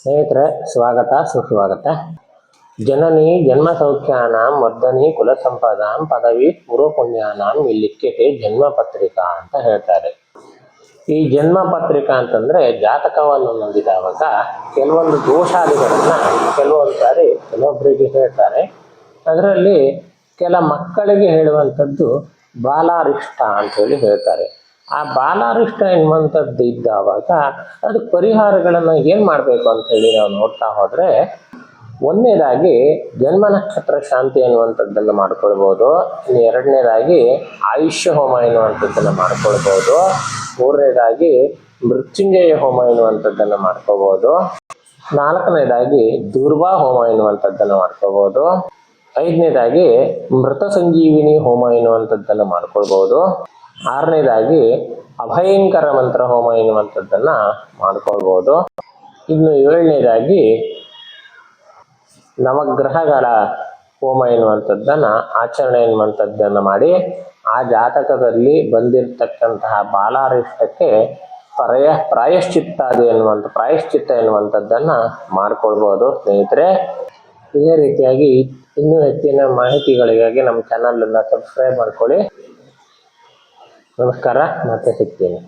ಸ್ನೇಹಿತರೆ, ಸ್ವಾಗತ ಸುಸ್ವಾಗತ. ಜನನಿ ಜನ್ಮ ಸೌಖ್ಯಾನಾಂ ವರ್ಧನಿ ಕುಲ ಸಂಪದಾಂ ಪದವಿ ಪೂರ್ವ ಪುಣ್ಯಾನಾಂ ಲಿಖ್ಯತೆ ಜನ್ಮ ಪತ್ರಿಕಾ ಅಂತ ಹೇಳ್ತಾರೆ. ಈ ಜನ್ಮ ಪತ್ರಿಕಾ ಅಂತಂದ್ರೆ ಜಾತಕವನ್ನು ನೋಡಿದವಾಗ ಕೆಲವೊಂದು ದೋಷಾದಿಗಳನ್ನ ಕೆಲವೊಂದು ಸಾರಿ ಕೆಲವೊಬ್ಬರಿಗೆ ಹೇಳ್ತಾರೆ. ಅದರಲ್ಲಿ ಕೆಲ ಮಕ್ಕಳಿಗೆ ಹೇಳುವಂಥದ್ದು ಬಾಲಾರಿಷ್ಟ ಅಂತೇಳಿ ಹೇಳ್ತಾರೆ. ಆ ಬಾಲಾರಿಷ್ಟ ಎನ್ನುವಂಥದ್ದು ಇದ್ದಾವಾಗ ಅದಕ್ಕೆ ಪರಿಹಾರಗಳನ್ನು ಏನು ಮಾಡಬೇಕು ಅಂತ ಹೇಳಿ ನಾವು ನೋಡ್ತಾ ಹೋದರೆ, ಒಂದನೇದಾಗಿ ಜನ್ಮ ನಕ್ಷತ್ರ ಶಾಂತಿ ಎನ್ನುವಂಥದ್ದನ್ನು ಮಾಡ್ಕೊಳ್ಬೋದು. ಇನ್ನು ಎರಡನೇದಾಗಿ ಆಯುಷ್ಯ ಹೋಮ ಎನ್ನುವಂಥದ್ದನ್ನು ಮಾಡ್ಕೊಳ್ಬೋದು. ಮೂರನೇದಾಗಿ ಮೃತ್ಯುಂಜಯ ಹೋಮ ಎನ್ನುವಂಥದ್ದನ್ನು ಮಾಡ್ಕೋಬೋದು. ನಾಲ್ಕನೇದಾಗಿ ದುರ್ವಾ ಹೋಮ ಎನ್ನುವಂಥದ್ದನ್ನು ಮಾಡ್ಕೋಬೋದು. ಐದನೇದಾಗಿ ಮೃತ ಸಂಜೀವಿನಿ ಹೋಮ ಎನ್ನುವಂಥದ್ದನ್ನು ಮಾಡ್ಕೊಳ್ಬೋದು. ಆರನೇದಾಗಿ ಅಭಯಂಕರ ಮಂತ್ರ ಹೋಮ ಎನ್ನುವಂಥದ್ದನ್ನು ಮಾಡ್ಕೊಳ್ಬೋದು. ಇನ್ನು ಏಳನೇದಾಗಿ ನವಗ್ರಹಗಳ ಹೋಮ ಎನ್ನುವಂಥದ್ದನ್ನು ಆಚರಣೆ ಎನ್ನುವಂಥದ್ದನ್ನು ಮಾಡಿ ಆ ಜಾತಕದಲ್ಲಿ ಬಂದಿರತಕ್ಕಂತಹ ಬಾಲಾರಿಷ್ಟಕ್ಕೆ ಪ್ರಾಯಶ್ಚಿತ್ತ ಎನ್ನುವಂಥದ್ದನ್ನು ಮಾಡ್ಕೊಳ್ಬೋದು. ಸ್ನೇಹಿತರೆ, ಇದೇ ರೀತಿಯಾಗಿ ಇನ್ನೂ ಹೆಚ್ಚಿನ ಮಾಹಿತಿಗಳಿಗಾಗಿ ನಮ್ಮ ಚಾನಲನ್ನು ಸಬ್ಸ್ಕ್ರೈಬ್ ಮಾಡ್ಕೊಳ್ಳಿ. ನಮಸ್ಕಾರ, ಮತ್ತೆ ಸಿಗ್ತೀನಿ.